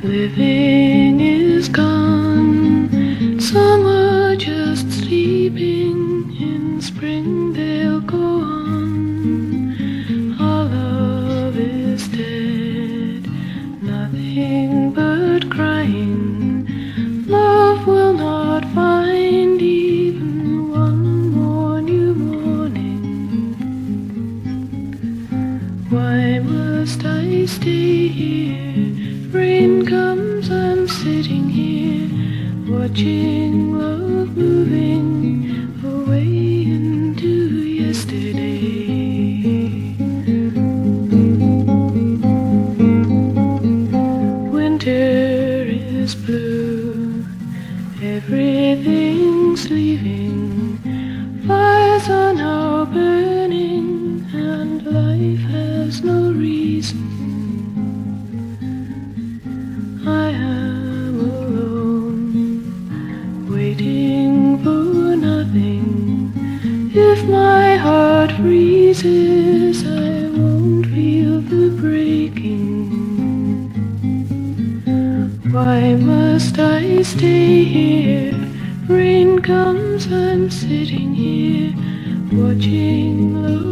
Living is gone, summer just sleeping, in spring they'll go on. Our love is dead, nothing but crying. Love will not find even one more new morning. Why must I stay here? Rain comes, I'm sitting here, watching love moving away into yesterday. Winter is blue, everything's leaving, fires are now burning, and life has no reason. I am alone, waiting for nothing. If my heart freezes, I won't feel the breaking. Why must I stay here? Rain comes, I'm sitting here, watching love